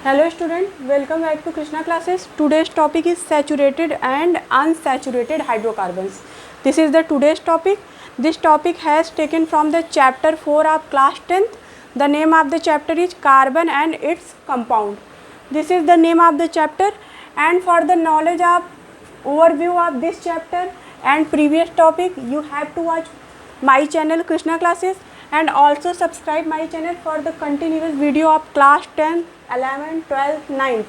Hello student, welcome back to Krishna classes. Today's topic is saturated and unsaturated hydrocarbons. This is the today's topic. This topic has taken from the chapter 4 of class 10th. The name of the chapter is carbon and its compound. This is the name of the chapter, and for the knowledge of overview of this chapter and previous topic, you have to watch my channel Krishna classes and also subscribe my channel for the continuous video of class 10, 11, 12, 9th.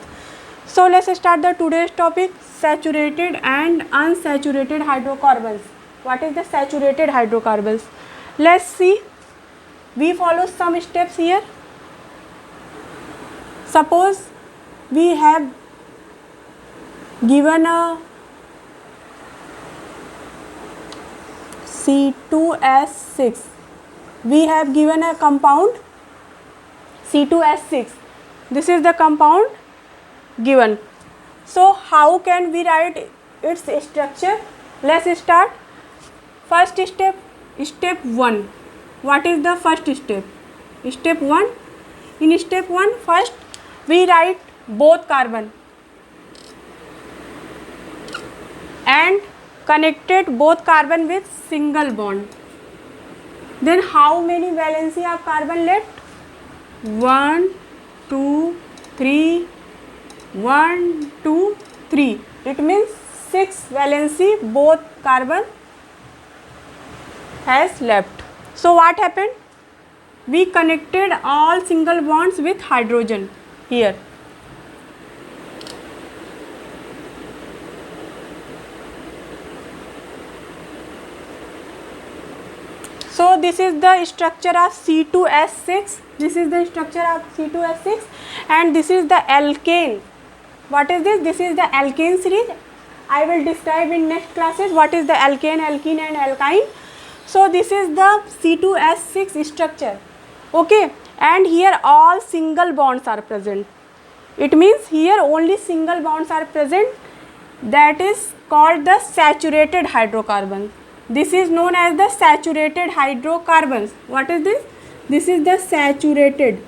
So let's start the today's topic, saturated and unsaturated hydrocarbons. What is the saturated hydrocarbons? Let's see. We follow some steps here. Suppose we have given a C2H6. We have given a compound C2H6. This is the compound given. So how can we write its structure? Let's start. First step, step 1. What is the first step? Step 1. In step 1, first we write both carbon and connected both carbon with single bond. Then how many valency of carbon left? 1, 2, 3, 1, 2, 3. It means 6 valency both carbon has left. So what happened? We connected all single bonds with hydrogen here. So this is the structure of C2H6. This is the structure of C2H6, and this is the alkane. What is this? This is the alkane series. I will describe in next classes what is the alkane, alkene and alkyne. So this is the C2H6 structure. Okay, and here all single bonds are present. It means here only single bonds are present. That is called the saturated hydrocarbons. This is known as the saturated hydrocarbons. What is this? This is the saturated.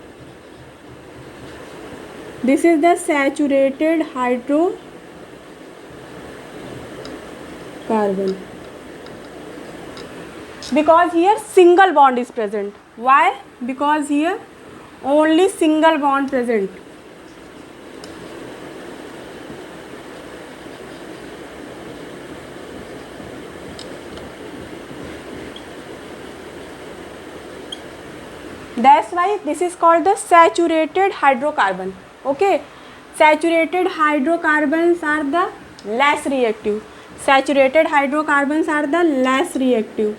This is the saturated hydrocarbon. Because here single bond is present. Why? Because here only single bond present. That's why this is called the saturated hydrocarbon. Okay, saturated hydrocarbons are the less reactive. Saturated hydrocarbons are the less reactive.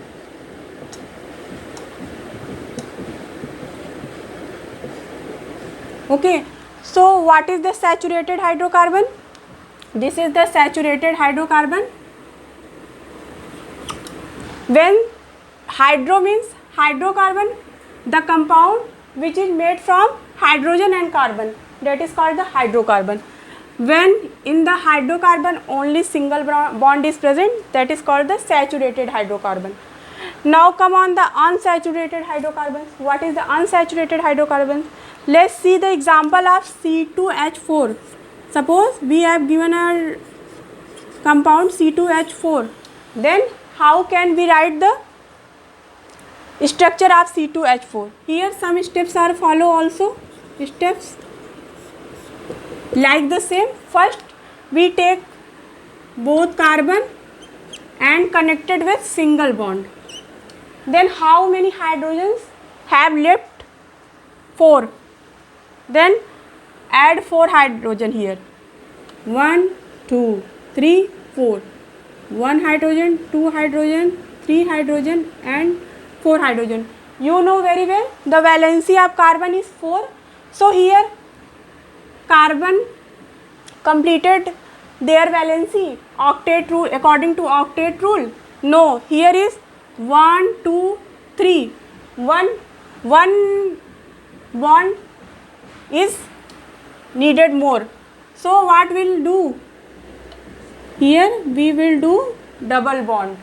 Okay, so what is the saturated hydrocarbon? This is the saturated hydrocarbon. When hydro means hydrocarbon, the compound which is made from hydrogen and carbon, that is called the hydrocarbon. When in the hydrocarbon only single bond is present, that is called the saturated hydrocarbon. Now come on the unsaturated hydrocarbons. What is the unsaturated hydrocarbons? Let's see the example of C2H4. Suppose we have given a compound C2H4. Then how can we write the structure of C2H4? Here some steps are follow also. Steps like the same. First we take both carbon and connected with single bond. Then how many hydrogens have left? 4. Then add 4 hydrogen here. 1, 2, 3, 4. 1 hydrogen, 2 hydrogen, 3 hydrogen and 4 hydrogen. You know very well the valency of carbon is 4. So here carbon completed their valency octet rule, according to octet rule. No, here is 1, 2, 3. One bond is needed more. So what we'll do? Here we will do double bond.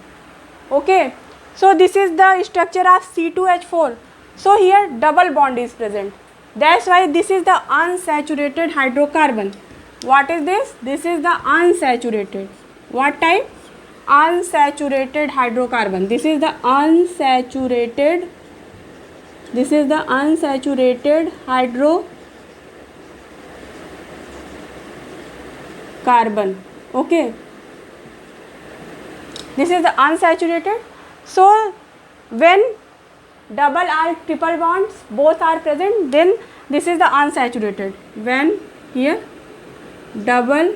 Okay. So this is the structure of C2H4. So here double bond is present. That's why this is the unsaturated hydrocarbon. What is this? This is the unsaturated. What type? Unsaturated hydrocarbon. This is the unsaturated. This is the unsaturated hydrocarbon. Okay. This is the unsaturated. So when double or triple bonds both are present, then this is the unsaturated. When here double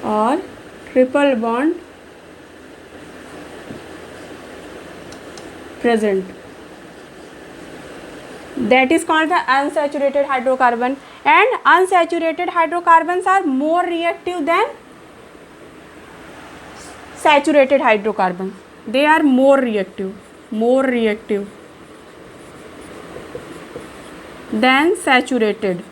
or triple bond present, that is called the unsaturated hydrocarbon. And unsaturated hydrocarbons are more reactive than saturated hydrocarbons. They are more reactive than saturated.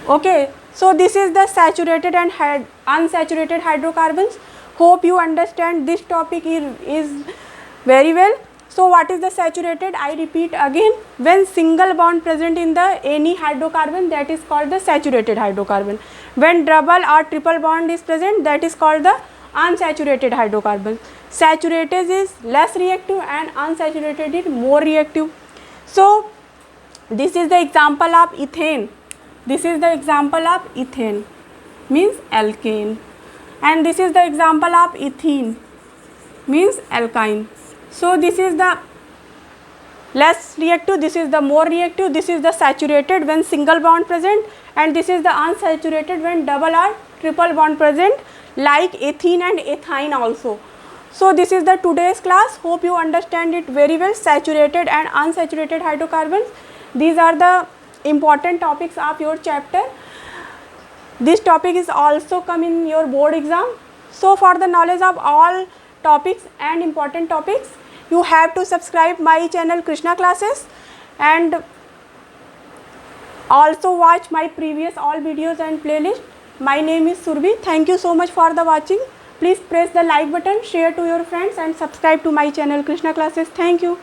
Okay, so this is the saturated and unsaturated hydrocarbons. Hope you understand this topic is very well. So what is the saturated? I repeat again, when single bond present in the any hydrocarbon, that is called the saturated hydrocarbon. When double or triple bond is present, that is called the unsaturated hydrocarbon. Saturated is less reactive and unsaturated is more reactive. So this is the example of ethane. This is the example of ethane, means alkane, and this is the example of ethene, means alkyne. So this is the less reactive, this is the more reactive, this is the saturated when single bond present, and this is the unsaturated when double or triple bond present, like ethene and ethine also. So this is the today's class. Hope you understand it very well. Saturated and unsaturated hydrocarbons, these are the important topics of your chapter. This topic is also come in your board exam. So for the knowledge of all topics and important topics, you have to subscribe my channel Krishna Classes, and also watch my previous all videos and playlist. My name is Surbhi. Thank you so much for the watching. Please press the like button, share to your friends, and subscribe to my channel Krishna Classes. Thank you.